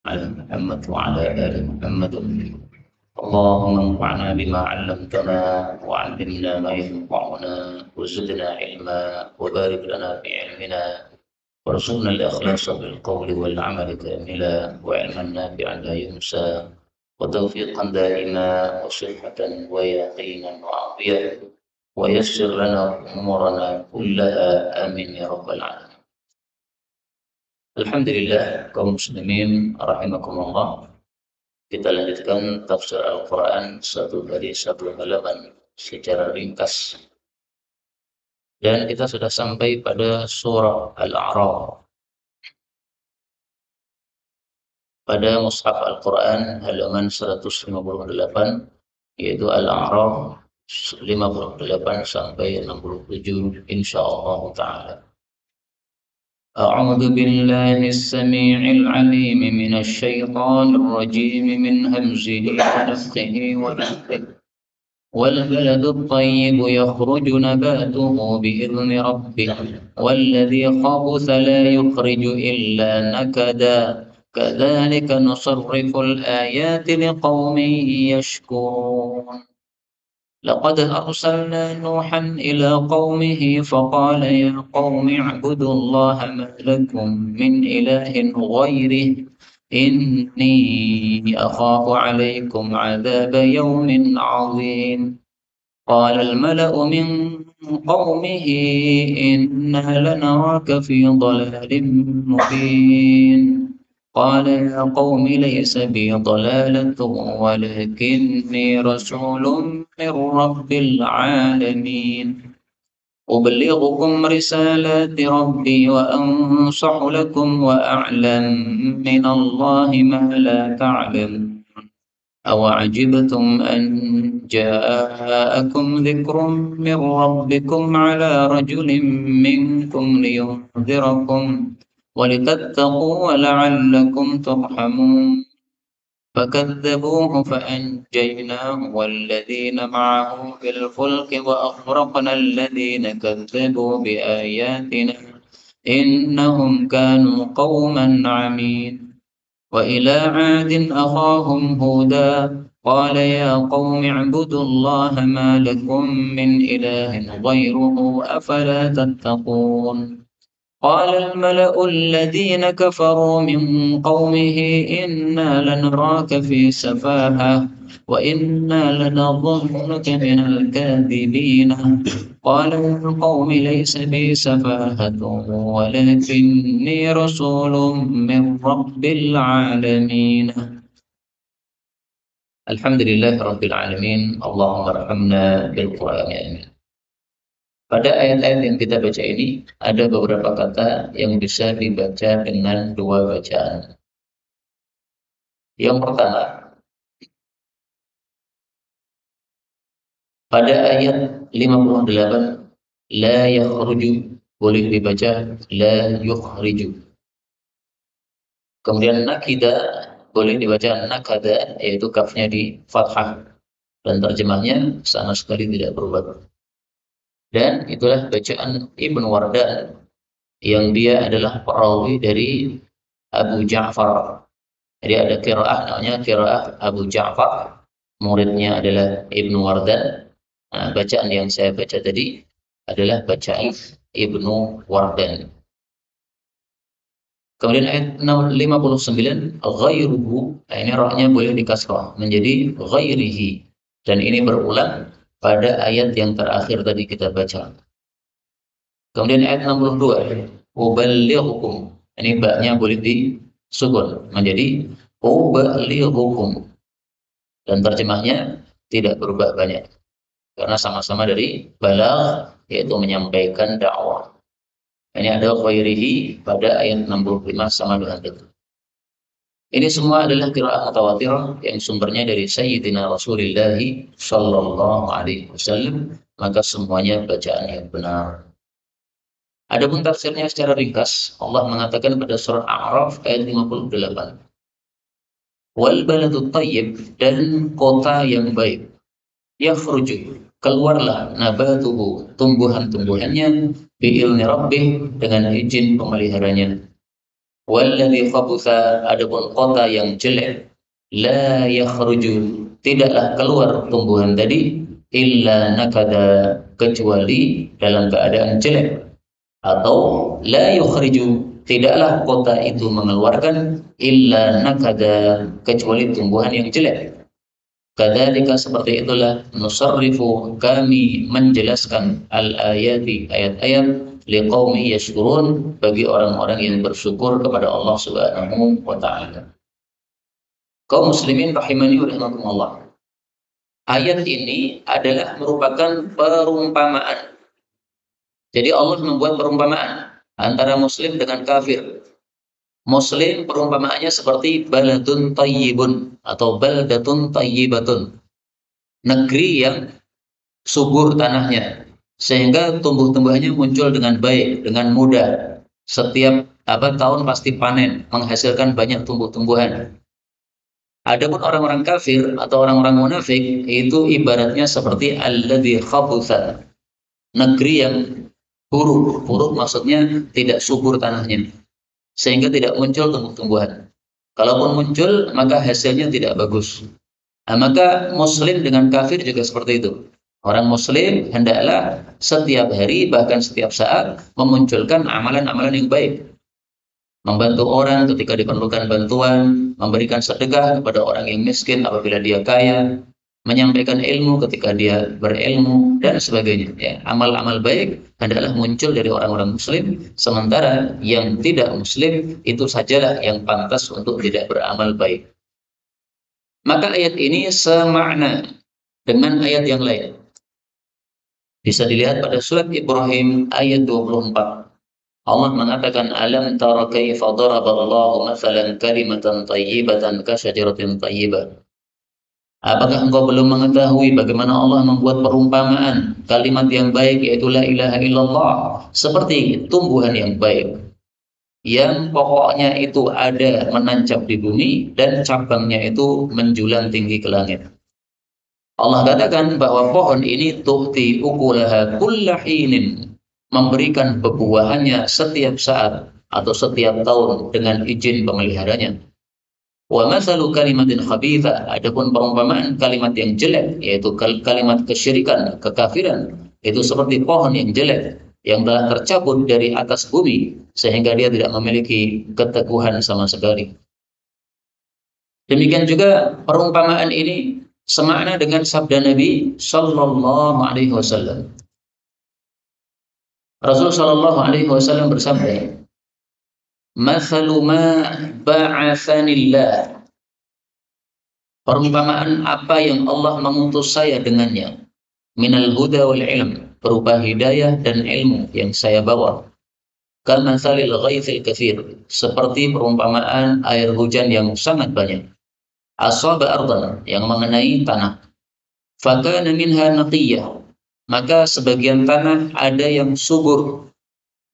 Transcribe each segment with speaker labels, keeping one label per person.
Speaker 1: على محمد وعلى آل محمد. اللهم انفعنا بما علمتنا وعلمنا ما ينفعنا وزدنا علما وبارك لنا في علمنا وارزقنا الإخلاص بالقول والعمل كاملا وعلما نافعا لا ينسى وتوفيقا دائما وصحة ويقينا وعافية ويسر لنا أمورنا كلها آمين يا رب العالمين. Alhamdulillah kaum muslimin rahimakumullah. Kita lanjutkan tafsir Al-Quran satu dari satu halaman secara ringkas. Dan kita sudah sampai pada surah Al-A'raf. Pada mushaf Al-Quran halaman 158, yaitu Al-A'raf 58 sampai 67 insyaallah ta'ala. أعوذ بالله السميع العليم من الشيطان الرجيم من همزه ونفخه ونفخه والبلد الطيب يخرج نباته بإذن ربه والذي خبث لا يخرج إلا نكدا كذلك نصرف الآيات لقوم يشكرون. لقد أرسلنا نوحا إلى قومه فقال يا قوم اعبدوا الله ما لكم من إله غيره إني أخاف عليكم عذاب يوم عظيم. قال الملأ من قومه إنا لنراك في ضلال مبين. قال يا قوم ليس بي ضلالة ولكني رسول من رب العالمين أبلغكم رسالات ربي وأنصح لكم وأعلم من الله ما لا تعلمون أوعجبتم أن جاءكم ذكر من ربكم على رجل منكم لينذركم ولتتقوا ولعلكم ترحمون. فكذبوه فأنجيناه والذين معه في الفلك وأغرقنا الذين كذبوا بآياتنا إنهم كانوا قوما عمين. وإلى عاد أخاهم هودا قال يا قوم اعبدوا الله ما لكم من إله غيره أفلا تتقون. قال الملأ الذين كفروا من قومه إنا لنراك في سفاهة وإنا لنظنك من الكاذبين. قال يا قوم ليس بي سفاهة ولكني رسول من رب العالمين. الحمد لله رب العالمين. اللهم ارحمنا بالقرآن آمين. Pada ayat-ayat yang kita baca ini, ada beberapa kata yang bisa dibaca dengan dua bacaan. Yang pertama, pada ayat 58, la yakhruju, boleh dibaca la yukhriju. Kemudian nakida, boleh dibaca nakada, yaitu kafnya di fathah. Dan terjemahnya sama sekali tidak berubah. Dan itulah bacaan Ibnu Wardan yang dia adalah perawi dari Abu Ja'far. Jadi ada qiraah namanya qiraah Abu Ja'far, muridnya adalah Ibnu Wardan. Nah, bacaan yang saya baca tadi adalah bacaan Ibnu Wardan. Kemudian ayat 59, ghairuhu, nah ini rohnya boleh dikasrah menjadi ghairihi, dan ini berulang pada ayat yang terakhir tadi kita baca. Kemudian ayat 62, uballighukum, ini ba-nya boleh disukun menjadi uballighukum, dan terjemahnya tidak berubah banyak karena sama-sama dari balagh, yaitu menyampaikan dakwah. Ini ada ghairihi pada ayat 65 sama dengan itu. Ini semua adalah qiraah mutawatir yang sumbernya dari Sayyidina Rasulullah sallallahu alaihi wasallam, maka semuanya bacaan yang benar. Adapun tafsirnya secara ringkas, Allah mengatakan pada surah A'raf ayat 58, wal baladut thayyib, dan kota yang baik, yakhruju, keluarlah, nabatuhu, tumbuhan-tumbuhannya, bi'ilni rabbih, dengan izin pemeliharanya. Walladzi khabutha, adapun kota yang jelek, la yakhruju, tidaklah keluar tumbuhan tadi, illa nakada, kecuali dalam keadaan jelek. Atau la yukhriju, tidaklah kota itu mengeluarkan illa nakada, kecuali tumbuhan yang jelek. Kadzalika, seperti itulah, nusarrifu, kami menjelaskan al-ayati, ayat-ayat, liqaumi yashkurun, bagi orang-orang yang bersyukur kepada Allah Subhanahu wa taala. Kaum muslimin rahimani wa rahimakumullah. Ayat ini adalah merupakan perumpamaan. Jadi Allah membuat perumpamaan antara muslim dengan kafir. Muslim perumpamaannya seperti baladun tayyibun atau baldatun tayyibatun. Negeri yang subur tanahnya, sehingga tumbuh-tumbuhannya muncul dengan baik, dengan mudah. Setiap tahun pasti panen, menghasilkan banyak tumbuh-tumbuhan. Adapun orang-orang kafir atau orang-orang munafik, itu ibaratnya seperti alladzi khabutha, negeri yang buruk. Buruk maksudnya tidak subur tanahnya, sehingga tidak muncul tumbuh-tumbuhan. Kalaupun muncul, maka hasilnya tidak bagus. Nah, maka muslim dengan kafir juga seperti itu. Orang muslim hendaklah setiap hari, bahkan setiap saat, memunculkan amalan-amalan yang baik. Membantu orang ketika diperlukan bantuan, memberikan sedekah kepada orang yang miskin apabila dia kaya, menyampaikan ilmu ketika dia berilmu, dan sebagainya. Ya, amal-amal baik hendaklah muncul dari orang-orang muslim, sementara yang tidak muslim itu sajalah yang pantas untuk tidak beramal baik. Maka ayat ini semakna dengan ayat yang lain. Bisa dilihat pada surat Ibrahim ayat 24. Allah mengatakan, alam tara kaifa daraballahu mathalan kalimatan thayyibatan kasyajaratin thayyibah. Apakah engkau belum mengetahui bagaimana Allah membuat perumpamaan kalimat yang baik, yaitu la ilaha illallah, seperti tumbuhan yang baik yang pokoknya itu ada menancap di bumi dan cabangnya itu menjulang tinggi ke langit. Allah katakan bahwa pohon ini tu'ti ukulaha kulla hinin, memberikan buah-buahannya setiap saat atau setiap tahun dengan izin pemeliharanya. Wa mathalu kalimatin khabitha, adapun perumpamaan kalimat yang jelek, yaitu kalimat kesyirikan, kekafiran, itu seperti pohon yang jelek yang telah tercabut dari atas bumi sehingga dia tidak memiliki keteguhan sama sekali. Demikian juga perumpamaan ini semakna dengan sabda Nabi sallallahu alaihi wasallam. Rasul sallallahu alaihi wasallam bersabda, "Mathalu ma ba'atsanillah." Perumpamaan apa yang Allah mengutus saya dengannya, minal huda wal ilm, berupa hidayah dan ilmu yang saya bawa. Kamatsalil ghaitsil katsir, seperti perumpamaan air hujan yang sangat banyak. Asaba ardan, yang mengenai tanah. Fakana minha naqiyah, maka sebagian tanah ada yang subur.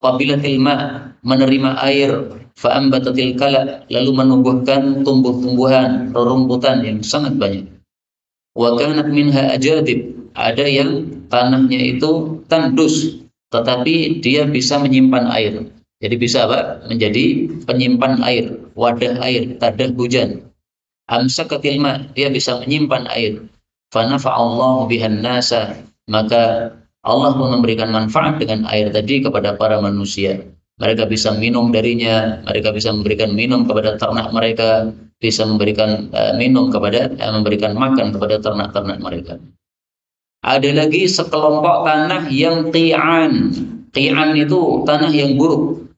Speaker 1: Qabilatil ma, menerima air. Fa'ambatatil kala, lalu menumbuhkan tumbuh-tumbuhan, rerumputan yang sangat banyak. Wa kanat minha ajadib, ada yang tanahnya itu tandus, tetapi dia bisa menyimpan air. Jadi bisa menjadi penyimpan air, wadah air, tadah hujan. Amsakatil ma, dia bisa menyimpan air. Fanafa'allahu bihan nasa, maka Allah pun memberikan manfaat dengan air tadi kepada para manusia. Mereka bisa minum darinya, mereka bisa memberikan minum kepada ternak mereka, bisa memberikan memberikan makan kepada ternak-ternak mereka. Ada lagi sekelompok tanah yang qi'an. Qi'an itu tanah yang buruk.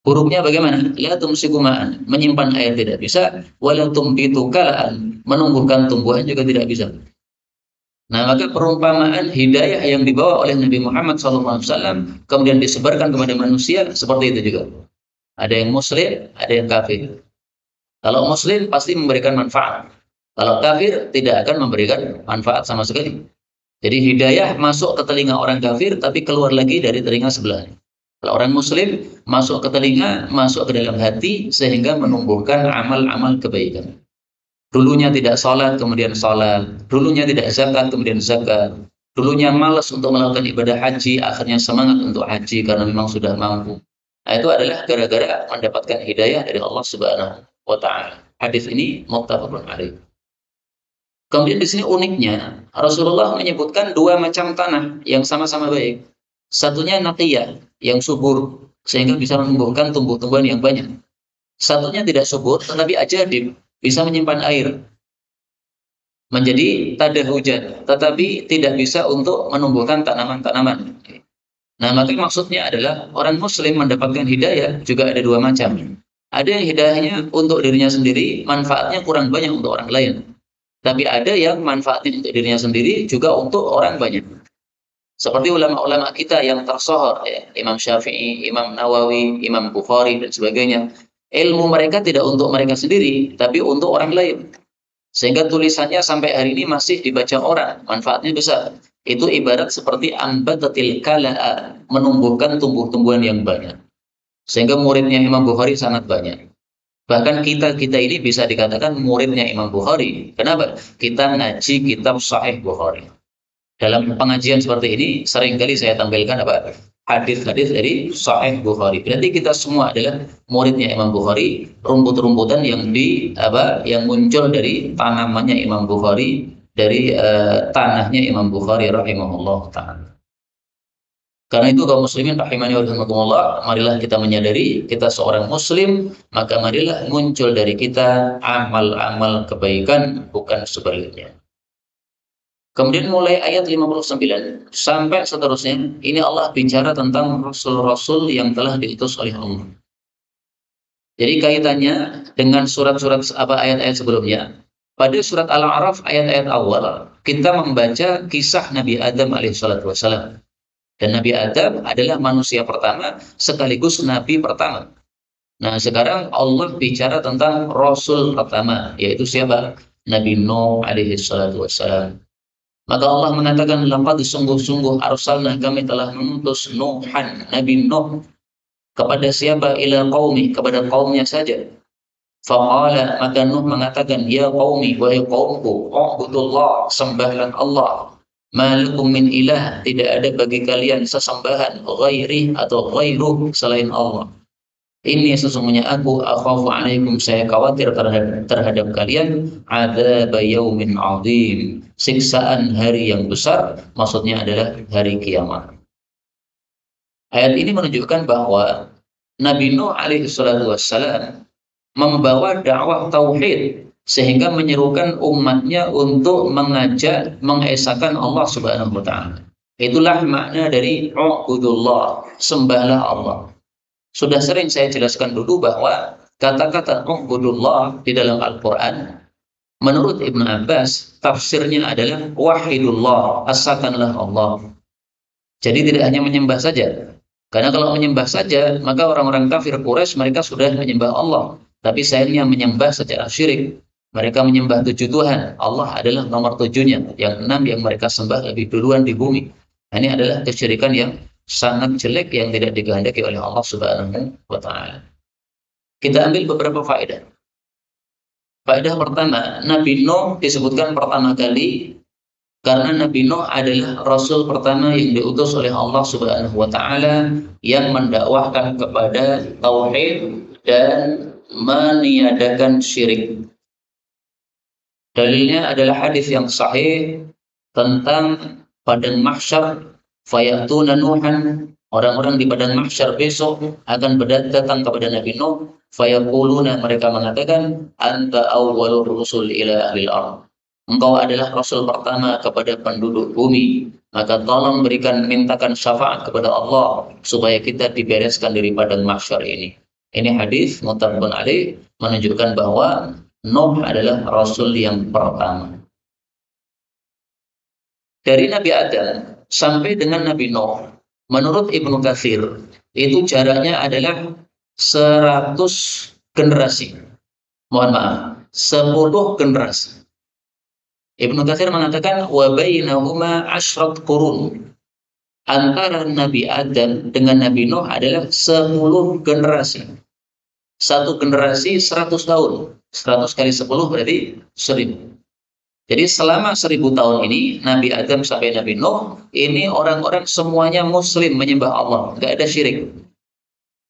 Speaker 1: Buruknya bagaimana? La tumsiku ma'an, menyimpan air tidak bisa, wala tumbitu kala'an, menumbuhkan tumbuhan juga tidak bisa. Nah, maka perumpamaan hidayah yang dibawa oleh Nabi Muhammad SAW kemudian disebarkan kepada manusia seperti itu juga. Ada yang muslim, ada yang kafir. Kalau muslim pasti memberikan manfaat. Kalau kafir tidak akan memberikan manfaat sama sekali. Jadi hidayah masuk ke telinga orang kafir tapi keluar lagi dari telinga sebelahnya. Kalau orang muslim masuk ke telinga, masuk ke dalam hati sehingga menumbuhkan amal-amal kebaikan. Dulunya tidak sholat, kemudian sholat. Dulunya tidak zakat, kemudian zakat. Dulunya malas untuk melakukan ibadah haji, akhirnya semangat untuk haji karena memang sudah mampu. Nah, itu adalah gara-gara mendapatkan hidayah dari Allah Subhanahu wa taala. Hadis ini muttafaqun alaih. Kemudian di sini uniknya Rasulullah menyebutkan dua macam tanah yang sama-sama baik. Satunya naqiyah yang subur sehingga bisa menumbuhkan tumbuh-tumbuhan yang banyak. Satunya tidak subur tetapi ajadib, bisa menyimpan air menjadi tada hujan, tetapi tidak bisa untuk menumbuhkan tanaman-tanaman. Nah, maka maksudnya adalah orang Muslim mendapatkan hidayah juga ada dua macam. Ada yang hidayahnya untuk dirinya sendiri, manfaatnya kurang banyak untuk orang lain. Tapi ada yang manfaatnya untuk dirinya sendiri juga untuk orang banyak. Seperti ulama-ulama kita yang tersohor, ya, Imam Syafi'i, Imam Nawawi, Imam Bukhari, dan sebagainya. Ilmu mereka tidak untuk mereka sendiri, tapi untuk orang lain. Sehingga tulisannya sampai hari ini masih dibaca orang, manfaatnya besar. Itu ibarat seperti ambatatil kala'a, menumbuhkan tumbuh-tumbuhan yang banyak. Sehingga muridnya Imam Bukhari sangat banyak. Bahkan kita ini bisa dikatakan muridnya Imam Bukhari. Kenapa? Kita ngaji kitab Sahih Bukhari. Dalam pengajian seperti ini, seringkali saya tampilkan apa? Hadis-hadis dari Sahih Bukhari. Berarti kita semua adalah muridnya Imam Bukhari, rumput-rumputan yang muncul dari tanamannya Imam Bukhari, dari tanahnya Imam Bukhari rahimahullah taala. Karena itu kaum muslimin rahimani wa rahimakumullah, marilah kita menyadari kita seorang muslim, maka marilah muncul dari kita amal-amal kebaikan, bukan sebaliknya. Kemudian mulai ayat 59 sampai seterusnya, ini Allah bicara tentang rasul-rasul yang telah diutus oleh Allah. Jadi kaitannya dengan surat-surat ayat-ayat sebelumnya. Pada surat Al-A'raf ayat-ayat awal, kita membaca kisah Nabi Adam alaihissalatu wassalam. Dan Nabi Adam adalah manusia pertama sekaligus Nabi pertama. Nah, sekarang Allah bicara tentang Rasul pertama, yaitu siapa? Nabi Nuh alaihissalatu wassalam. Maka Allah mengatakan, laqad sungguh-sungguh arsalna, kami telah mengutus Nuhan, Nabi Nuh, kepada siapa? Ila qaumi, kepada kaumnya saja. Faqala, maka Nuh mengatakan, ya qaumi, wahai kaumku, ubudullah, sembahlah Allah. Malakum min ilah, tidak ada bagi kalian sesembahan ghairi atau ghairuh selain Allah. Ini sesungguhnya aku akhafu alaikum, saya khawatir terhadap kalian, adzab yaumin azim, siksaan hari yang besar, maksudnya adalah hari kiamat. Ayat ini menunjukkan bahwa Nabi Nuh alaihi salatu wassalam membawa dakwah tauhid sehingga menyerukan umatnya untuk mengajak mengesahkan Allah Subhanahu wa taala. Itulah makna dari ubudullah, sembahlah Allah. Sudah sering saya jelaskan dulu bahwa kata-kata ubudullah di dalam Al-Quran, menurut Ibnu Abbas, tafsirnya adalah wahidullah, asakanlah Allah. Jadi tidak hanya menyembah saja. Karena kalau menyembah saja, maka orang-orang kafir Quraisy mereka sudah menyembah Allah. Tapi sayangnya menyembah secara syirik. Mereka menyembah 7 Tuhan. Allah adalah nomor 7-nya. Yang 6 yang mereka sembah lebih duluan di bumi. Ini adalah kesyirikan yang sangat jelek yang tidak dikehendaki oleh Allah Subhanahu wa taala. Kita ambil beberapa faedah. Faedah pertama, Nabi Nuh disebutkan pertama kali karena Nabi Nuh adalah rasul pertama yang diutus oleh Allah Subhanahu wa taala yang mendakwahkan kepada tauhid dan meniadakan syirik. Dalilnya adalah hadis yang sahih tentang padang mahsyar. Fayatuna Nuhan, orang-orang di padang mahsyar besok akan datang kepada Nabi Nuh. Fayaquluna, mereka mengatakan, anta awwalur rusul ila ahlil ardh. Engkau adalah rasul pertama kepada penduduk bumi. Maka tolong mintakan syafaat kepada Allah supaya kita dibereskan dari padang mahsyar ini. Ini hadis muttafaqun alaih menunjukkan bahwa Nuh adalah rasul yang pertama. Dari Nabi Adam sampai dengan Nabi Nuh, menurut Ibnu Katsir, itu jaraknya adalah 100 generasi. Mohon maaf, 10 generasi. Ibnu Katsir mengatakan, wa bainahuma 10 qurun. Antara Nabi Adam dengan Nabi Nuh adalah 10 generasi. Satu generasi 100 tahun. 100 kali 10 berarti 1000. Jadi selama 1000 tahun ini, Nabi Adam sampai Nabi Nuh, ini orang-orang semuanya muslim menyembah Allah, nggak ada syirik.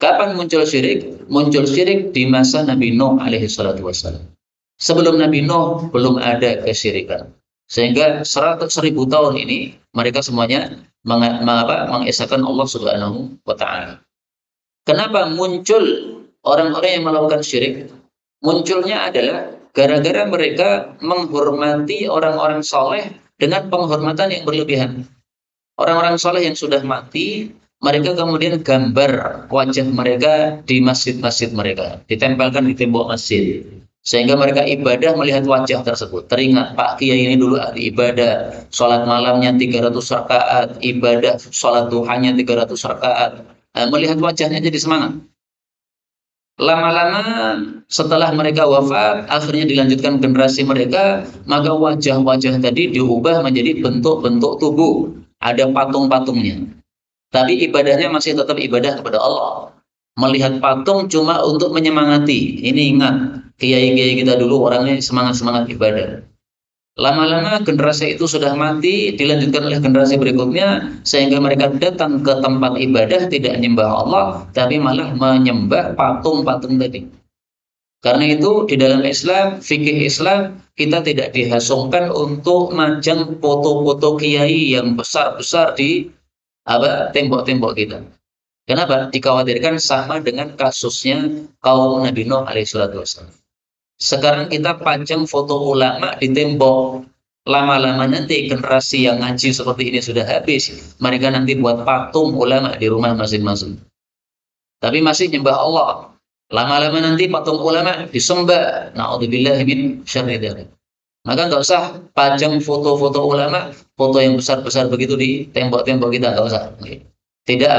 Speaker 1: Kapan muncul syirik? Muncul syirik di masa Nabi Nuh alaihi salatu wassalam. Sebelum Nabi Nuh belum ada kesyirikan. Sehingga 100.000 tahun ini mereka semuanya mengesahkan Allah Subhanahu wa taala. Kenapa muncul orang-orang yang melakukan syirik? Munculnya adalah gara-gara mereka menghormati orang-orang soleh dengan penghormatan yang berlebihan. Orang-orang soleh yang sudah mati, mereka kemudian gambar wajah mereka di masjid-masjid mereka, ditempelkan di tembok masjid. Sehingga mereka ibadah melihat wajah tersebut. Teringat, Pak Kiai ini dulu ahli ibadah. Sholat malamnya 300 rakaat, ibadah sholat duhanya 300 rakaat. Melihat wajahnya jadi semangat. Lama-lama setelah mereka wafat, akhirnya dilanjutkan generasi mereka, maka wajah-wajah tadi diubah menjadi bentuk-bentuk tubuh. Ada patung-patungnya. Tapi ibadahnya masih tetap ibadah kepada Allah. Melihat patung cuma untuk menyemangati. Ini ingat, kiai-kiai kita dulu orangnya semangat-semangat ibadah. Lama-lama generasi itu sudah mati, dilanjutkan oleh generasi berikutnya, sehingga mereka datang ke tempat ibadah tidak menyembah Allah, tapi malah menyembah patung-patung tadi. Karena itu di dalam Islam, fikih Islam, kita tidak dihasungkan untuk majang foto-foto kiai yang besar-besar di tembok-tembok kita. Kenapa? Dikhawatirkan sama dengan kasusnya kaum Nabi Nuh alaihissalatu wassalam. Sekarang kita pajang foto ulama di tembok. Lama-lama nanti generasi yang ngaji seperti ini sudah habis. Mereka nanti buat patung ulama di rumah masing-masing. Tapi masih nyembah Allah. Lama-lama nanti patung ulama disembah. Na'udzubillahi min syarri dzalik. Maka nggak usah pajang foto-foto ulama, foto yang besar-besar begitu di tembok-tembok kita, nggak usah. Tidak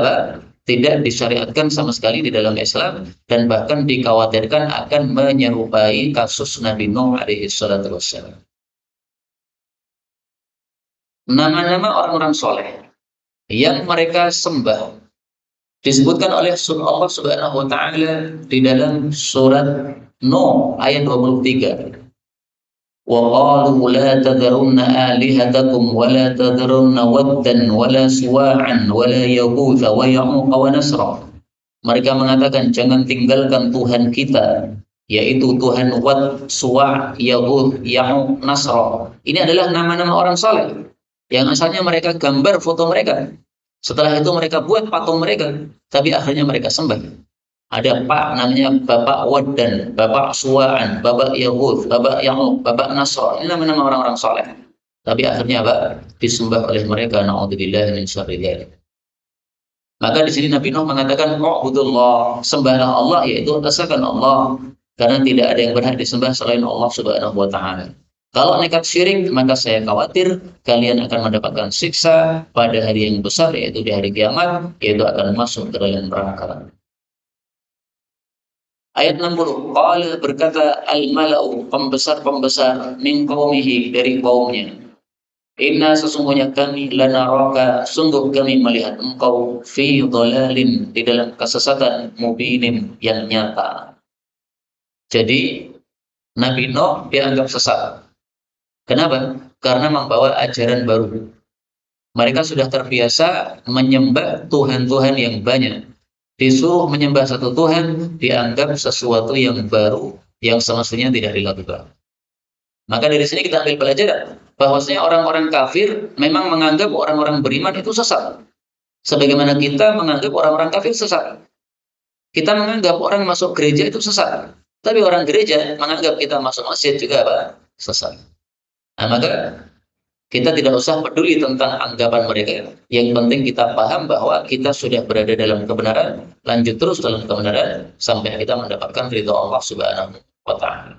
Speaker 1: tidak disyariatkan sama sekali di dalam Islam, dan bahkan dikhawatirkan akan menyerupai kasus Nabi Nuh alaihi salatu wassalam. Nama-nama orang-orang soleh yang mereka sembah disebutkan oleh Allah Subhanahu wa taala di dalam surat Nuh ayat 23. وَقَالُوا لَا تَذَرُنَّ آلِهَتَكُمْ وَلَا تَذَرُنَّ وَدًّا وَلَا سُوَاعًا وَلَا يَغُوثَ وَيَعُوقَ وَنَسْرًا. Mereka mengatakan jangan tinggalkan Tuhan kita, yaitu Tuhan Wad, Suwa', Yaghut, Ya'uq, Nasra. Ini adalah nama-nama orang saleh yang asalnya mereka gambar foto mereka. Setelah itu mereka buat patung mereka, tapi akhirnya mereka sembah. Ada Pak namanya Bapak Waddan, Bapak Suwa'an, Bapak Yaghut, Bapak Ya'uq, Bapak Nasra. Ini nama-nama orang-orang saleh. Tapi akhirnya disembah oleh mereka. Na'udzubillahi min syarri dzalik. Maka di sini Nabi Nuh mengatakan, "U'budullah", sembahlah Allah, yaitu rasakan Allah, karena tidak ada yang berhak disembah selain Allah Subhanahu wa taala. Kalau nekat syirik, maka saya khawatir kalian akan mendapatkan siksa pada hari yang besar, yaitu di hari kiamat, yaitu akan masuk ke dalam neraka. Ayat 60, qala, berkata al-mala'u, pembesar-pembesar min qaumihi, dari kaumnya. Inna, sesungguhnya kami, lanaraka, sungguh kami melihat engkau fi dhalalin, di dalam kesesatan, mubinin, yang nyata. Jadi Nabi Nuh dianggap sesat. Kenapa? Karena membawa ajaran baru. Mereka sudah terbiasa menyembah Tuhan-Tuhan yang banyak. Disuruh menyembah satu Tuhan, dianggap sesuatu yang baru, yang semestinya tidak dilakukan. Maka dari sini kita ambil pelajaran bahwasanya orang-orang kafir memang menganggap orang-orang beriman itu sesat. Sebagaimana kita menganggap orang-orang kafir sesat. Kita menganggap orang masuk gereja itu sesat. Tapi orang gereja menganggap kita masuk masjid juga sesat. Nah, maka kita tidak usah peduli tentang anggapan mereka. Yang penting kita paham bahwa kita sudah berada dalam kebenaran, lanjut terus dalam kebenaran sampai kita mendapatkan ridha Allah Subhanahu wa taala.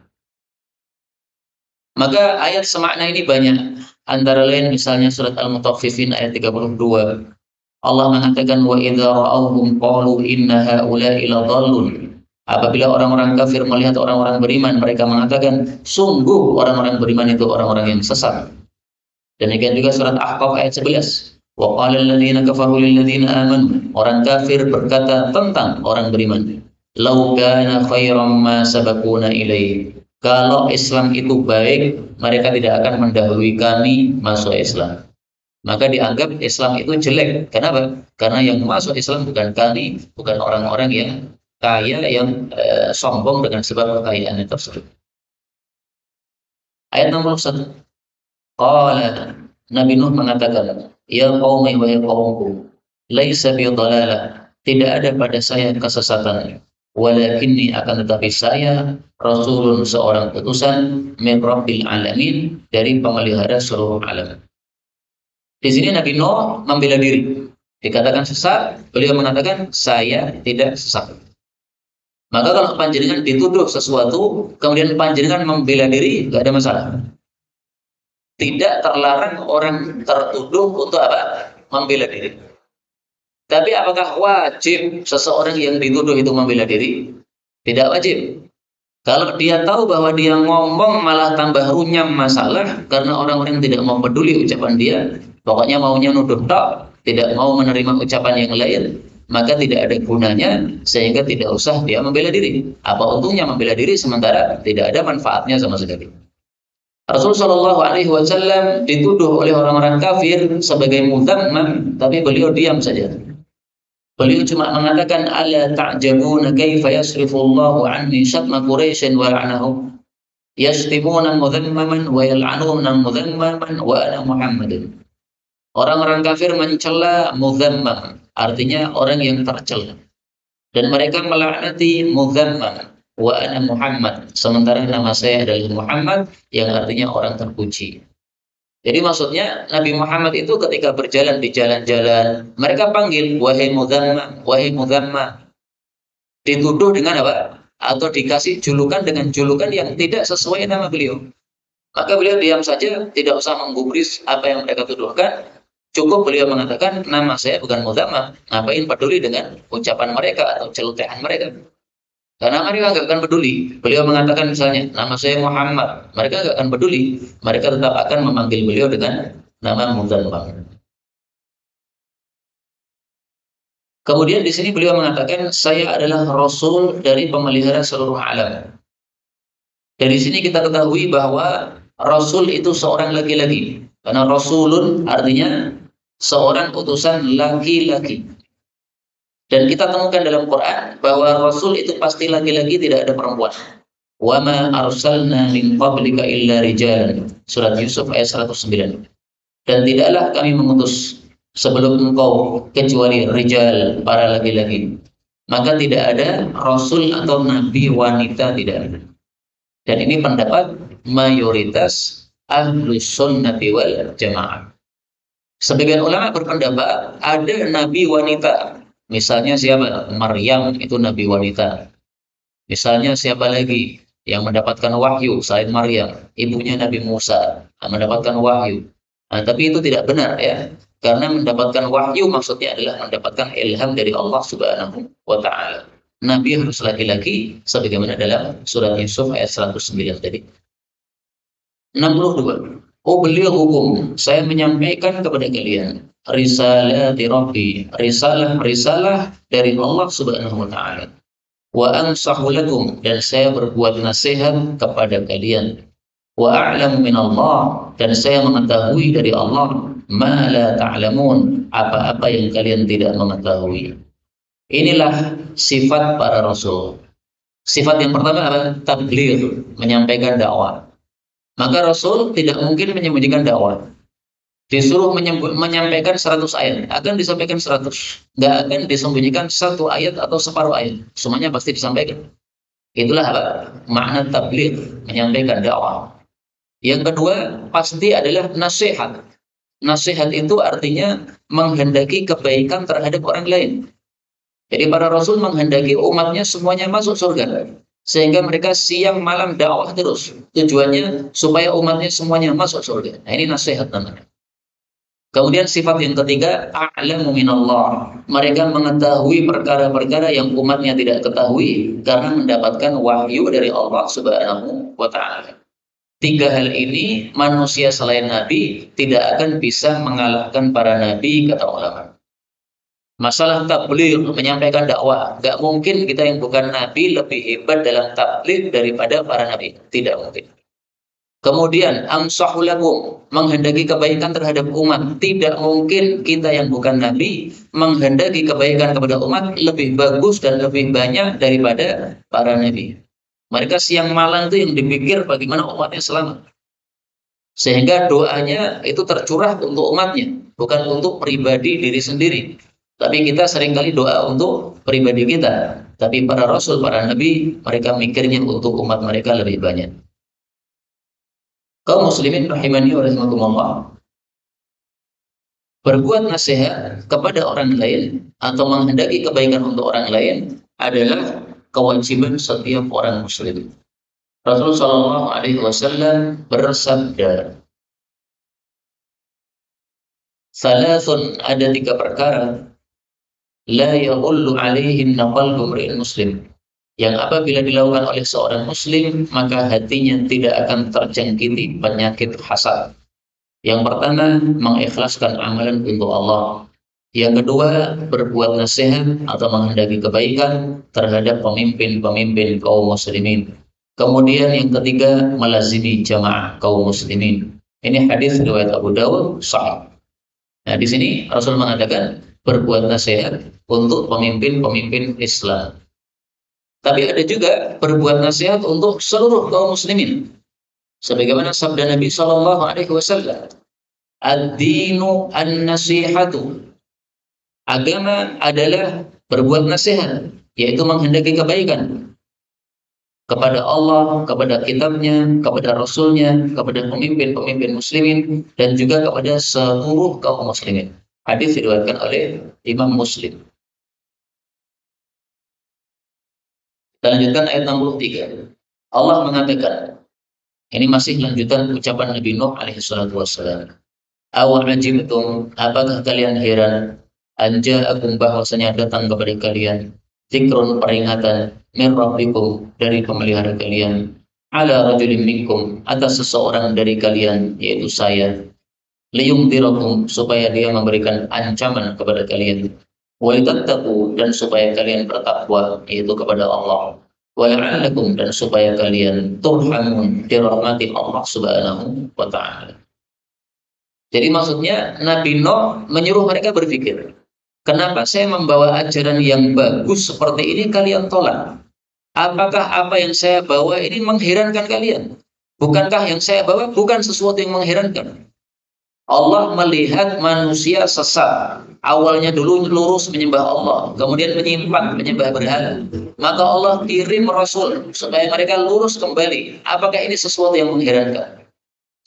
Speaker 1: Maka ayat semakna ini banyak. Antara lain misalnya surat Al-Mutaffifin ayat 32. Allah mengatakan, wa idza ra'awhum qalu inna haula'i ladallun. Apabila orang-orang kafir melihat orang-orang beriman, mereka mengatakan sungguh orang-orang beriman itu orang-orang yang sesat. Demikian juga surat Ahqaf ayat 11. Wa qala alladziina kafaru lil ladziina aamanu. Orang kafir berkata tentang orang beriman, "Lau kana khairam ma sabaquna ilaihi." Kalau Islam itu baik, mereka tidak akan mendahului kami masuk Islam. Maka dianggap Islam itu jelek. Kenapa? Karena yang masuk Islam bukan kami, bukan orang-orang yang kaya yang sombong dengan sebab kekayaannya tersebut. Ayat 61. Qala, Nabi Nuh mengatakan, ya qaumi wa ya qaumku, laisa bi dhalalah, tidak ada pada saya kesesatan, walakinni akan tetapi saya rasulun, seorang utusan, min rabbil alamin, dari pemelihara seluruh alam. Di sini Nabi Nuh membela diri. Dikatakan sesat, beliau mengatakan saya tidak sesat. Maka kalau panjenengan dituduh sesuatu, kemudian panjenengan membela diri, nggak ada masalah. Tidak terlarang orang tertuduh untuk apa? Membela diri. Tapi apakah wajib seseorang yang dituduh itu membela diri? Tidak wajib. Kalau dia tahu bahwa dia ngomong malah tambah runyam masalah karena orang-orang tidak mau peduli ucapan dia, pokoknya maunya nuduh tok, tidak mau menerima ucapan yang lain, maka tidak ada gunanya sehingga tidak usah dia membela diri. Apa untungnya membela diri sementara tidak ada manfaatnya sama sekali. Rasul Shallallahu Alaihi Wasallam dituduh oleh orang-orang kafir sebagai mudzammam, tapi beliau diam saja. Beliau cuma mengatakan, ala ta'jabuna kaifa yasrifullahu anni syatma Quraisyin wa la'anahum yashtimuna mudhammaman wa yal'anuna mudhammaman wa ana Muhammadun. Orang-orang kafir mencela mudhammam, artinya orang yang tercela, dan mereka melaknati mudhammam wa ana Muhammad, sementara nama saya adalah Muhammad, yang artinya orang terpuji. Jadi maksudnya Nabi Muhammad itu ketika berjalan di jalan-jalan, mereka panggil wahai mudzammam, wahai mudzammam. Dituduh dengan apa? Atau dikasih julukan dengan julukan yang tidak sesuai nama beliau. Maka beliau diam saja, tidak usah menggubris apa yang mereka tuduhkan. Cukup beliau mengatakan, nama saya bukan mudzammam. Ngapain peduli dengan ucapan mereka atau celotehan mereka? Karena mereka nggak akan peduli. Beliau mengatakan misalnya, nama saya Muhammad. Mereka nggak akan peduli. Mereka tetap akan memanggil beliau dengan nama mudzammam. Kemudian di sini beliau mengatakan, saya adalah Rasul dari pemelihara seluruh alam. Dari sini kita ketahui bahwa Rasul itu seorang laki-laki. Karena Rasulun artinya seorang utusan laki-laki. Dan kita temukan dalam Quran bahwa Rasul itu pasti laki-laki, tidak ada perempuan. Wa ma arsalna min qablika illa rijalan. Surat Yusuf ayat 109. Dan tidaklah kami mengutus sebelum engkau kecuali rijal, para laki-laki. Maka tidak ada Rasul atau Nabi wanita, tidak ada. Dan ini pendapat mayoritas Ahlus Sunnati wal Jamaah. Sebagian ulama berpendapat ada Nabi wanita. Misalnya siapa? Maryam itu nabi wanita. Misalnya siapa lagi yang mendapatkan wahyu selain Maryam? Ibunya Nabi Musa mendapatkan wahyu. Nah, tapi itu tidak benar ya. Karena mendapatkan wahyu maksudnya adalah mendapatkan ilham dari Allah Subhanahu wa taala. Nabi harus laki-laki sebagaimana dalam surat Yusuf ayat 109 tadi. 62. Oh, beliau hukum, saya menyampaikan kepada kalian risalati Rabbi, risalah dari Allah Subhanahu wa taala. Wa ansahu lakum, dan saya berbuat nasihat kepada kalian. Wa a'lamu min Allah, dan saya mengetahui dari Allah ma la ta'lamun, apa-apa yang kalian tidak mengetahui. Inilah sifat para rasul. Sifat yang pertama adalah tabligh, menyampaikan dakwah. Maka Rasul tidak mungkin menyembunyikan dakwah. Disuruh menyampaikan 100 ayat, akan disampaikan 100. Nggak akan disembunyikan satu ayat atau separuh ayat. Semuanya pasti disampaikan. Itulah apa? Makna tabligh, menyampaikan dakwah. Yang kedua, pasti adalah nasihat. Nasihat itu artinya menghendaki kebaikan terhadap orang lain. Jadi para Rasul menghendaki umatnya semuanya masuk surga. Sehingga mereka siang malam dakwah terus. Tujuannya supaya umatnya semuanya masuk surga. Nah, ini nasihat namanya. Kemudian sifat yang ketiga, a'lamu minallah. Mereka mengetahui perkara-perkara yang umatnya tidak ketahui karena mendapatkan wahyu dari Allah Subhanahu wa taala. Tiga hal ini manusia selain Nabi tidak akan bisa mengalahkan para nabi, kata ulama. Masalah tabligh, menyampaikan dakwah, nggak mungkin kita yang bukan nabi lebih hebat dalam tabligh daripada para nabi, tidak mungkin. Kemudian amsahu lakum, menghendaki kebaikan terhadap umat. Tidak mungkin kita yang bukan nabi menghendaki kebaikan kepada umat lebih bagus dan lebih banyak daripada para nabi. Mereka siang malam itu yang dipikir bagaimana umatnya selamat. Sehingga doanya itu tercurah untuk umatnya, bukan untuk pribadi diri sendiri. Tapi kita seringkali doa untuk pribadi kita. Tapi para rasul, para nabi, mereka mikirnya untuk umat mereka lebih banyak. Kaum muslimin rahimani wa rahimakumullah, berbuat nasihat kepada orang lain atau menghendaki kebaikan untuk orang lain adalah kewajiban setiap orang muslim. Rasulullah Shallallahu Alaihi Wasallam bersabda, "Salasun, ada tiga perkara, la yahullu alaihinna qalbu imri'in muslim, yang apabila dilakukan oleh seorang muslim maka hatinya tidak akan terjangkiti penyakit hasad. Yang pertama, mengikhlaskan amalan untuk Allah. Yang kedua, berbuat nasihat atau menghendaki kebaikan terhadap pemimpin-pemimpin kaum muslimin. Kemudian yang ketiga, melazimi jamaah kaum muslimin." Ini hadis riwayat Abu Dawud sahih. Nah, di sini Rasul mengatakan berbuat nasihat untuk pemimpin-pemimpin Islam. Tapi ada juga berbuat nasihat untuk seluruh kaum muslimin. Sebagaimana sabda Nabi Shallallahu Alaihi Wasallam, "Ad-dinu an-nasihatu." Agama adalah berbuat nasihat, yaitu menghendaki kebaikan kepada Allah, kepada kitabnya, kepada Rasulnya, kepada pemimpin-pemimpin muslimin, dan juga kepada seluruh kaum muslimin. Hadis diriwayatkan oleh Imam Muslim. Kita lanjutkan ayat 63. Allah mengatakan, ini masih lanjutan ucapan Nabi Nuh alaihi salatu wassalam. "Awa ajibtum, apakah kalian heran? Anja'akum, bahwasanya datang kepada kalian zikrun, peringatan, min rabbikum, dari pemelihara kalian, ala rajulin minkum, atas seseorang dari kalian, yaitu saya, liyumtirakum, supaya dia memberikan ancaman kepada kalian, walittattaqu, dan supaya kalian bertakwa, yaitu kepada Allah, wala'allakum, dan supaya kalian turhamun, dirahmati Allah subhanahu wa ta'ala." Jadi maksudnya Nabi Nuh menyuruh mereka berpikir, kenapa saya membawa ajaran yang bagus seperti ini kalian tolak? Apakah apa yang saya bawa ini mengherankan kalian? Bukankah yang saya bawa bukan sesuatu yang mengherankan? Allah melihat manusia sesat. Awalnya dulu lurus menyembah Allah, kemudian menyimpang menyembah berhala. Maka Allah kirim Rasul supaya mereka lurus kembali. Apakah ini sesuatu yang mengherankan?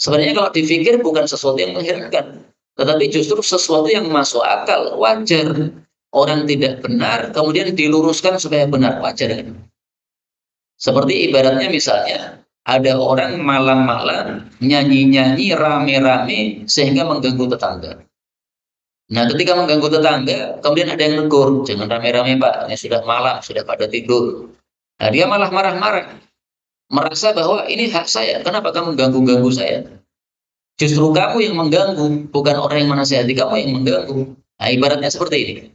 Speaker 1: Sebenarnya kalau dipikir bukan sesuatu yang mengherankan, tetapi justru sesuatu yang masuk akal, wajar. Orang tidak benar, kemudian diluruskan supaya benar, wajar kan? Seperti ibaratnya misalnya, ada orang malam-malam nyanyi-nyanyi rame-rame sehingga mengganggu tetangga. Nah, ketika mengganggu tetangga, kemudian ada yang negur, "Jangan rame-rame Pak, ini sudah malam, sudah pada tidur." Nah, dia malah marah-marah, merasa bahwa ini hak saya, kenapa kamu ganggu-ganggu saya? Justru kamu yang mengganggu, bukan orang yang menasihati kamu yang mengganggu. Nah, ibaratnya seperti ini.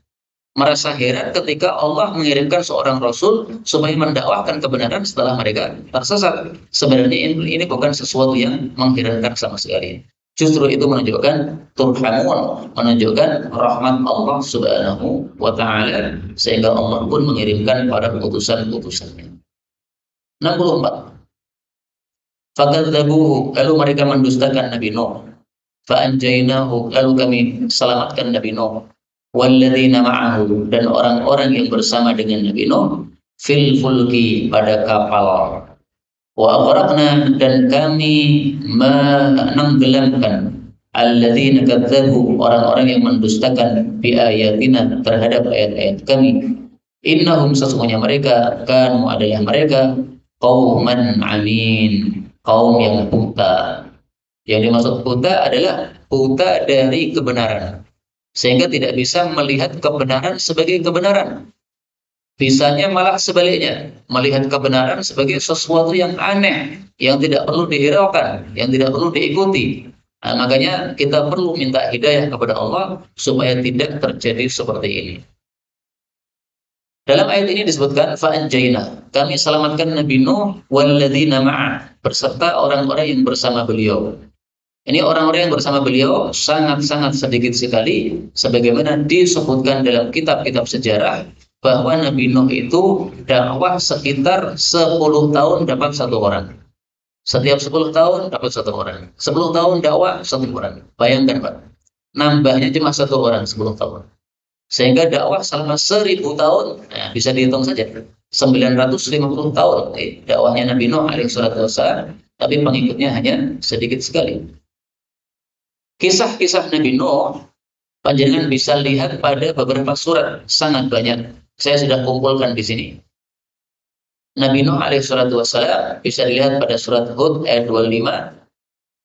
Speaker 1: Merasa heran ketika Allah mengirimkan seorang Rasul supaya mendakwahkan kebenaran setelah mereka tersesat. Sebenarnya ini bukan sesuatu yang mengherankan sama sekali. Justru itu menunjukkan turhamun, menunjukkan rahmat Allah subhanahu wa ta'ala, sehingga Allah pun mengirimkan para utusan-utusannya. 64. Fakadzabuhu, lalu mereka mendustakan Nabi Nuh. Fa'anjainahu, lalu kami selamatkan Nabi Nuh. Walladzina ma'ahu, dan orang-orang yang bersama dengan Nabi Nuh, fil fulki, pada kapal. Wa aghraqna, dan kami menenggelamkan alladzina kadzabu, orang-orang yang mendustakan bi ayatina, terhadap ayat-ayat kami. Innahum, sesungguhnya mereka, kanu, adalah mereka, qauman amin, kaum yang buta. Yang dimaksud buta adalah buta dari kebenaran, sehingga tidak bisa melihat kebenaran sebagai kebenaran. Bisanya malah sebaliknya, melihat kebenaran sebagai sesuatu yang aneh, yang tidak perlu dihiraukan, yang tidak perlu diikuti. Nah, makanya kita perlu minta hidayah kepada Allah supaya tidak terjadi seperti ini. Dalam ayat ini disebutkan fa'anjayna, kami selamatkan Nabi Nuh walladzina ma'ah, beserta orang-orang yang bersama beliau. Ini orang-orang yang bersama beliau sangat-sangat sedikit sekali, sebagaimana disebutkan dalam kitab-kitab sejarah bahwa Nabi Nuh itu dakwah sekitar 10 tahun dapat satu orang. Setiap 10 tahun dapat satu orang. 10 tahun dakwah satu orang. Bayangkan Pak, nambahnya cuma satu orang 10 tahun. Sehingga dakwah selama 1000 tahun, nah, bisa dihitung saja. 950 tahun dakwahnya Nabi Nuh alaihissalam, tapi pengikutnya hanya sedikit sekali. Kisah-kisah Nabi Nuh, panjenengan bisa lihat pada beberapa surat, sangat banyak. Saya sudah kumpulkan di sini. Nabi Nuh alaihissalam bisa dilihat pada surat Hud ayat 25,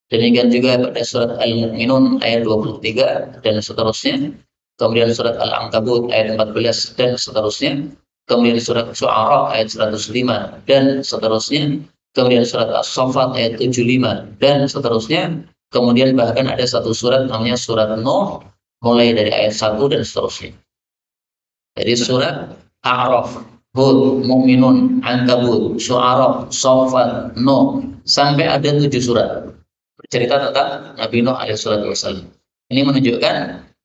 Speaker 1: demikian juga pada surat Al-Mu'minun ayat 23 dan seterusnya. Kemudian surat Al-Ankabut ayat 14 dan seterusnya. Kemudian surat Syu'ara ayat 105 dan seterusnya. Kemudian surat As-Saffat ayat 75 dan seterusnya. Kemudian bahkan ada satu surat namanya surat Nuh, mulai dari ayat 1 dan seterusnya. Jadi surat A'raf, Hud, Mu'minun, Ankabut, Syu'ara, Saffat, Nuh, sampai ada 7 surat bercerita tentang Nabi Nuh alaihissalam. Ini menunjukkan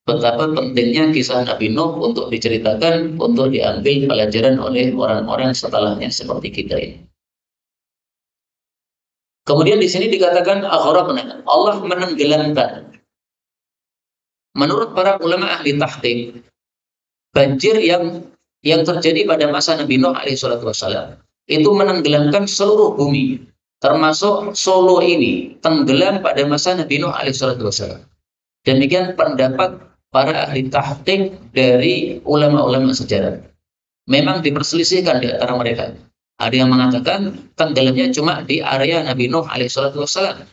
Speaker 1: betapa pentingnya kisah Nabi Nuh untuk diceritakan, untuk diambil pelajaran oleh orang-orang setelahnya seperti kita ini. Kemudian di sini dikatakan aghraqna, Allah menenggelamkan. Menurut para ulama ahli tahqiq, banjir yang terjadi pada masa Nabi Nuh alaihissalam itu menenggelamkan seluruh bumi, termasuk Solo ini tenggelam pada masa Nabi Nuh alaihissalam. Demikian pendapat para ahli tahqiq dari ulama-ulama sejarah. Memang diperselisihkan di antara mereka. Ada yang mengatakan tenggelamnya cuma di area Nabi Nuh alaihissalam.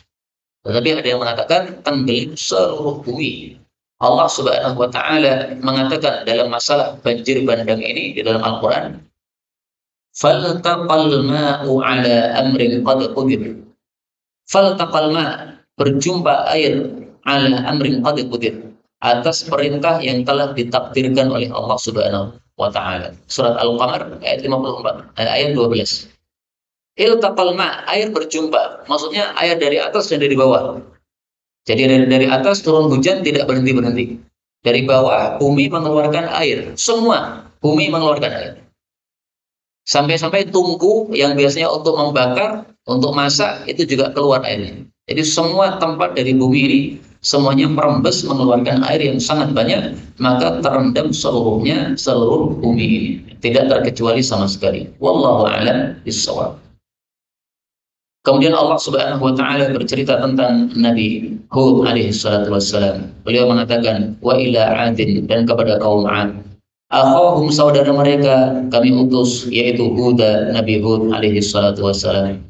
Speaker 1: Tetapi ada yang mengatakan tenggelam seluruh bumi. Allah Subhanahu wa taala mengatakan dalam masalah banjir bandang ini di dalam Al-Qur'an, "Faltaqal ma'u 'ala amrin qad qudir." Faltaqal ma', berjumpa air, 'ala amrin qad qudir, atas perintah yang telah ditakdirkan oleh Allah Subhanahu wa taala. Surat Al-Qamar ayat 54, ayat 12. Iltaqal ma', air berjumpa, maksudnya air dari atas dan dari bawah. Jadi dari atas turun hujan tidak berhenti-berhenti. Dari bawah bumi mengeluarkan air. Semua bumi mengeluarkan air. Sampai-sampai tungku yang biasanya untuk membakar, untuk masak, itu juga keluar airnya. Jadi semua tempat dari bumi ini, semuanya merembes mengeluarkan air yang sangat banyak, maka terendam seluruhnya, seluruh bumi ini. Tidak terkecuali sama sekali. Wallahu a'lam bishawab. Kemudian Allah Subhanahu wa taala bercerita tentang Nabi Hud alaihi salatu wassalam. Beliau mengatakan wa ila 'adin, dan kepada kaum 'ad. Akhahum, saudara mereka kami utus, yaitu Hud, Nabi Hud alaihi salatu wassalam.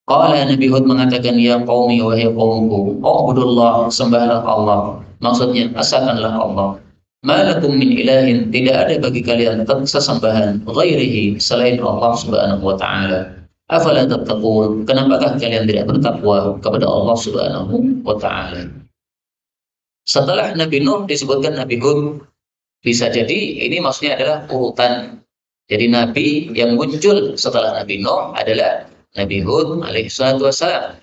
Speaker 1: Qala, Nabi Hud mengatakan, ya qaumi, wahai qaumku, ubudullah, sembahlah Allah. Maksudnya asakanlah Allah. Ma lakum min ilahin, tidak ada bagi kalian sesembahan ghairihi, selain Allah Subhanahu wa taala. Afala tattaqun, kenapakah kalian tidak bertakwa kepada Allah Subhanahu wa taala? Setelah Nabi Nuh disebutkan Nabi Hud, bisa jadi ini maksudnya adalah urutan. Jadi nabi yang muncul setelah Nabi Nuh adalah Nabi Hud alaihissalatu wassalam.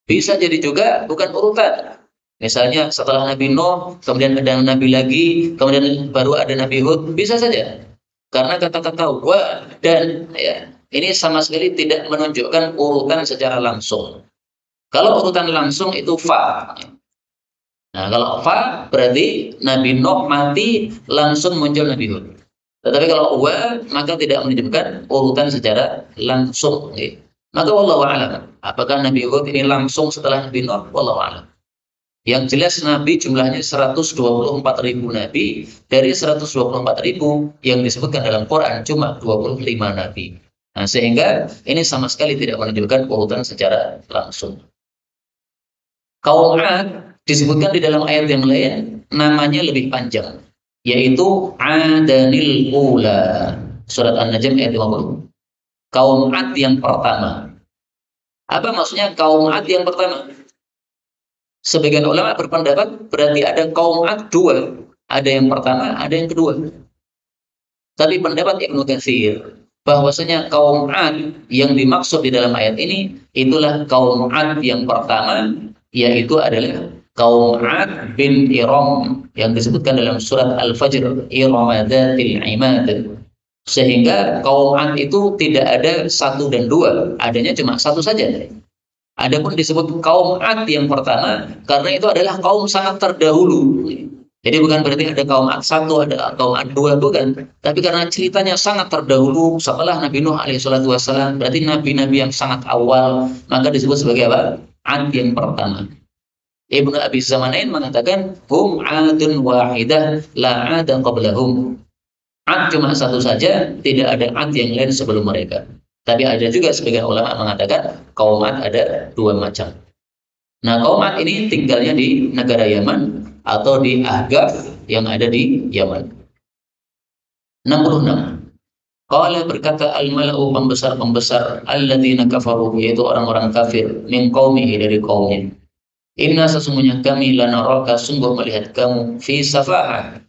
Speaker 1: Bisa jadi juga bukan urutan. Misalnya setelah Nabi Nuh, kemudian ada Nabi lagi, kemudian baru ada Nabi Hud, bisa saja. Karena kata-kata wa dan ya, ini sama sekali tidak menunjukkan urutan secara langsung. Kalau urutan langsung itu fa. Nah, kalau fa berarti Nabi Nuh mati langsung muncul Nabi Hud. Tetapi kalau wa maka tidak menunjukkan urutan secara langsung. Maka wallahu a'lam. Apakah Nabi Hud ini langsung setelah Nabi Nuh? Wallahu a'lam. Yang jelas Nabi jumlahnya 124.000 Nabi. Dari 124.000 yang disebutkan dalam Quran cuma 25 Nabi. Nah, sehingga ini sama sekali tidak menunjukkan urutan secara langsung. Kaum 'Ad disebutkan di dalam ayat yang lain namanya lebih panjang, yaitu 'Adanil Ula. Surat An-Najm ayat 50. Kaum 'Ad yang pertama. Apa maksudnya kaum 'Ad yang pertama? Sebagian ulama berpendapat berarti ada kaum 'Ad dua. Ada yang pertama, ada yang kedua. Tapi pendapat Ibnu Katsir bahwasanya kaum Ad yang dimaksud di dalam ayat ini itulah kaum Ad yang pertama, yaitu adalah kaum Ad bin Iram yang disebutkan dalam surat Al-Fajr, Iramadatil Imad. Sehingga kaum Ad itu tidak ada satu dan dua, adanya cuma satu saja. Adapun disebut kaum Ad yang pertama karena itu adalah kaum sangat terdahulu. Jadi bukan berarti ada kaum Ad satu, ada kaum Ad dua, bukan. Tapi karena ceritanya sangat terdahulu setelah Nabi Nuh alaihissalatu wassalam, berarti nabi-nabi yang sangat awal, maka disebut sebagai apa? Ad yang pertama. Ibnu Abi Zamanain mengatakan, hum adun wahidah la ada qablahum. Ad cuma satu saja, tidak ada Ad yang lain sebelum mereka. Tapi ada juga sebagian ulama mengatakan kaum Ad ada dua macam. Nah, kaum Ad ini tinggalnya di negara Yaman atau di Ahqaf yang ada di Yaman. 66. Qala berkata al-mala'u pembesar-pembesar alladzina kafaru, yaitu orang-orang kafir, min qaumihi dari kaumnya. Inna sesungguhnya kami lanaraka sungguh melihat kamu fi safahah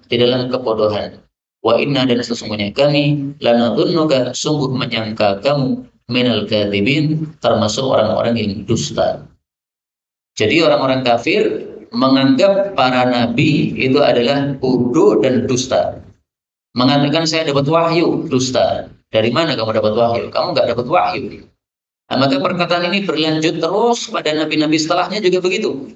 Speaker 1: di dalam kebodohan. Wa inna dan sesungguhnya kami lanadhunnuka sungguh menyangka kamu minal kadzibin termasuk orang-orang yang dusta. Jadi orang-orang kafir menganggap para nabi itu adalah bodoh dan dusta. Mengatakan saya dapat wahyu, dusta. Dari mana kamu dapat wahyu? Kamu nggak dapat wahyu. Nah, maka perkataan ini berlanjut terus pada nabi-nabi setelahnya juga begitu.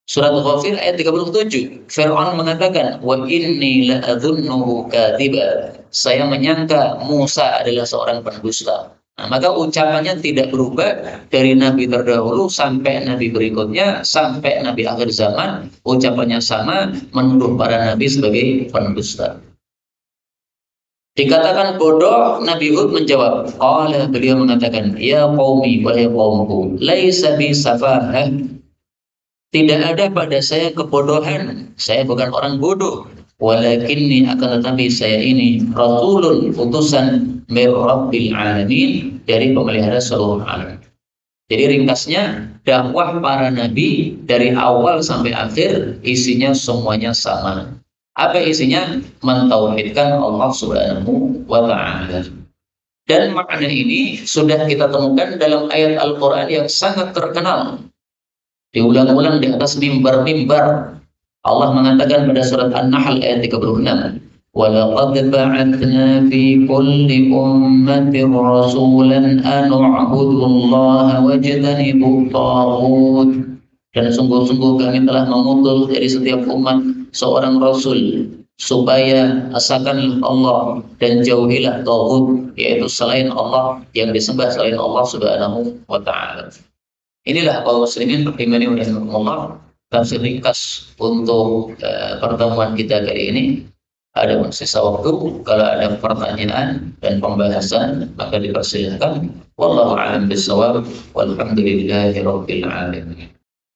Speaker 1: Surat Ghafir ayat 37. Fir'aun mengatakan, "Wa inni la'adhunnuhu kadziba." Saya menyangka Musa adalah seorang pendusta. Nah, maka ucapannya tidak berubah dari nabi terdahulu sampai nabi berikutnya, sampai nabi akhir zaman, ucapannya sama, menuduh para nabi sebagai pendusta. Dikatakan bodoh, Nabi Hud menjawab, qala, beliau mengatakan, ya qaumi, wahai qaumku, laisa bi safahah. Tidak ada pada saya kebodohan. Saya bukan orang bodoh. Walakinni akan tetapi saya ini rasulun, utusan mir rabbil alamin, dari pemelihara seluruh alam. Jadi ringkasnya, dakwah para nabi dari awal sampai akhir isinya semuanya sama. Apa isinya? Mentauhidkan Allah Subhanahu wa ta'ala. Dan makna ini sudah kita temukan dalam ayat Al-Quran yang sangat terkenal. Diulang-ulang di atas mimbar-mimbar. Allah mengatakan pada surat An-Nahl ayat 36. وَلَقَدْ بَعَثْنَا فِي كُلِّ أُمَّةٍ رَسُولًا أَنِ اعْبُدُوا اللَّهَ وَاجْتَنِبُوا الطَّاغُوتَ. Dan sungguh-sungguh kami telah mengutus dari setiap umat seorang rasul supaya asakan Allah dan jauhilah taghut, yaitu selain Allah, yang disembah selain Allah Subhanahu wa ta'ala. Inilah kaum muslimin rahimani wa rahimakumullah, tafsir ringkas untuk pertemuan kita kali ini. Ada sisa waktu, kalau ada pertanyaan dan pembahasan maka dipersilakan. Wallahu a'lam bishawab, walhamdulillahi rabbil alamin.